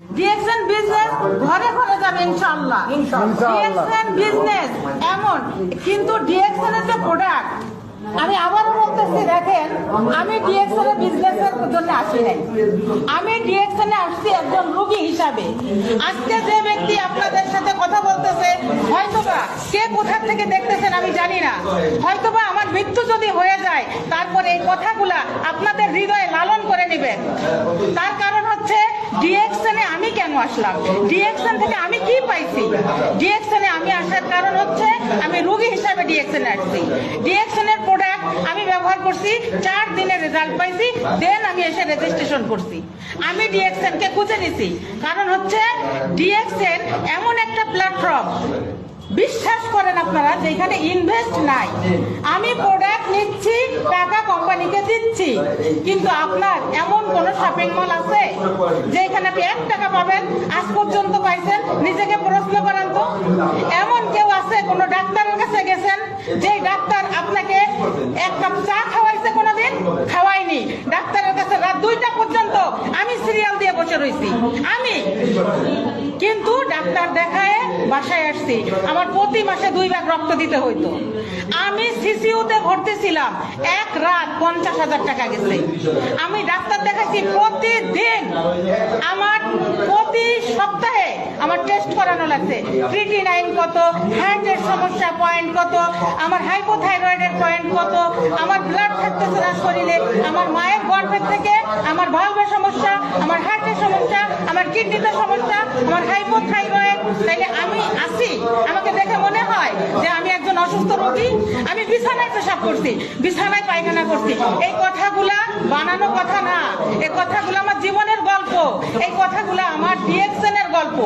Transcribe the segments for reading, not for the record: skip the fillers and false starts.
DXN business ঘরে ঘরে যাবে ইনশাআল্লাহ। ডিএক্সএন বিজনেস এমন, কিন্তু ডিএক্সএন এর যে প্রোডাক্ট, আমি আবারও বলতেছি, দেখেন, আমি ডিএক্সএন এর বিজনেসের জন্য আসি নাই, আমি ডিএক্সএন এ আসছি একজন রোগী হিসাবে। আজকে যে ব্যক্তি আপনাদের সাথে কথা বলতেছে, হয়তোবা কে কোথা থেকে দেখতেছেন আমি জানি না, হয়তোবা আমার মৃত্যু যদি হয়ে যায়, তারপরে এই কথাগুলা আপনাদের হৃদয়ে লালন করে নেবেন। তার কারণ হচ্ছে ডিএক্সএন এ আমি কেন আসলাম, ডিএক্সএন থেকে আমি কি পাইছি। ডিএক্সএন এ আমি আসার কারণ হচ্ছে আমি রোগী হিসাবে ডিএক্সএন এ আসছি। ডিএক্সএন এর প্রোডাক্ট আমি ব্যবহার করছি, 4 দিনের রেজাল্ট পাইছি, দেন আমি এসে রেজিস্ট্রেশন করছি। আমি ডিএক্সএন কে খুঁজে নিছি, কারণ হচ্ছে ডিএক্সএন এমন একটা প্ল্যাটফর্ম, বিশ্বাস করেন আপনারা, যেখানে ইনভেস্ট নাই। আমি প্রোডাক্ট নিচ্ছি, টাকা কোম্পানিকে দিচ্ছি, কিন্তু আপনার এমন কোন শপিং মল আছে যেখানে আপনি 1 টাকা পাবেন? আজ পর্যন্ত পাইছেন? নিজেকে প্রশ্ন করেন তো। এমন কেউ আছে, কোন ডাক্তারের কাছে গেছেন যে ডাক্তার আপনাকে 1 কাপ চা খাওয়াইছে? কোনোদিন খাওয়াইনি। ডাক্তারের কাছে রাত 2টা পর্যন্ত আমি সিরিয়াল দিয়ে বসে রয়েছি, আমি কিন্তু ডাক্তার দেখায় বাসায় আসছি। আমার প্রতি মাসে 2 ভাগ রক্ত দিতে হইতো। আমি সিসিউতে ভর্তি ছিলাম, 1 রাত 50,000 টাকা গেছে। আমি ডাক্তার দেখাইছি প্রতিদিন, আমার প্রতি সপ্তাহে আমার টেস্ট করানো লাগছে। ক্রিটিনাইন কত, হার্টের সমস্যা পয়েন্ট কত, আমার হাইপোথাইরয়েডের পয়েন্ট কত, আমার ব্লাড থাকতেছে না শরীরে, আমার মায়ের গর্ভের থেকে আমার ভালভের সমস্যা, আমার হার্টের সমস্যা, আমার কিডনিতে সমস্যা, আমার হাইপোথাইরয়েড। তাইলে আমি আসি, আমাকে দেখে মনে হয় যে আমি একজন অসুস্থ রোগী? আমি বিছানায় পেশাব করছি, বিছানায় পায়খানা করছি। এই কথাগুলা বানানো কথা না, এই কথাগুলো আমার জীবনের গল্প, এই কথাগুলো আমার ডিএক্সএন এর গল্প।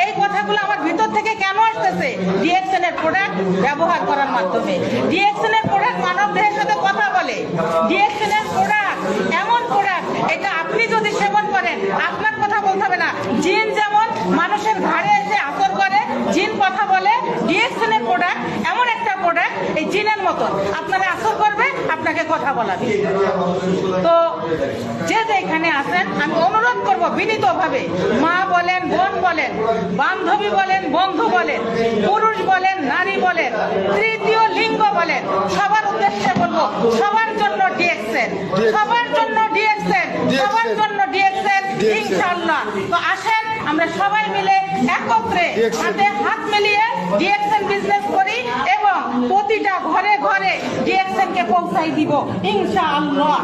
এই কথাগুলো আমার ভিতর থেকে কেন আসতেছে? ডিএক্সএন এর প্রোডাক্ট ব্যবহার করার মাধ্যমে। ডিএক্সএন এর প্রোডাক্ট মানব দেহের সাথে কথা বলে। ডিএক্সএন এর প্রোডাক্ট এমন প্রোডাক্ট, এটা আপনি যদি সেবন করেন, আপনার কথা বলতে হবে না। জিন যেমন মানুষের ঘাড়ে এসে আসর করে, জিন কথা বলে, ডিএক্সএন এর প্রোডাক্ট এমন একটা প্রোডাক্ট, এই জিনের মতন আপনারা আসর করবে, আপনাকে কথা বলাবে। তো যে যেখানে আছেন, আমি অনুরোধ করব বিনীতভাবে, মা বলেন, বোন বলেন, বান্ধবী বলেন, বন্ধু বলেন, পুরুষ বলেন, নারী বলেন, তৃতীয় লিঙ্গ বলেন, সবার উদ্দেশ্যে বলবো, সবার জন্য ডিএক্সএন, সবার জন্য ডিএক্সএন, সবার জন্য ডিএক্সএন ইনশাআল্লাহ। তো আসেন আমরা সবাই মিলে একত্রে হাতে হাত মিলিয়ে ডিএক্সএন বিজনেস করি এবং প্রতিটা ঘরে ঘরে ডিএক্সএন কে পৌঁছাই দিব ইনশাআল্লাহ।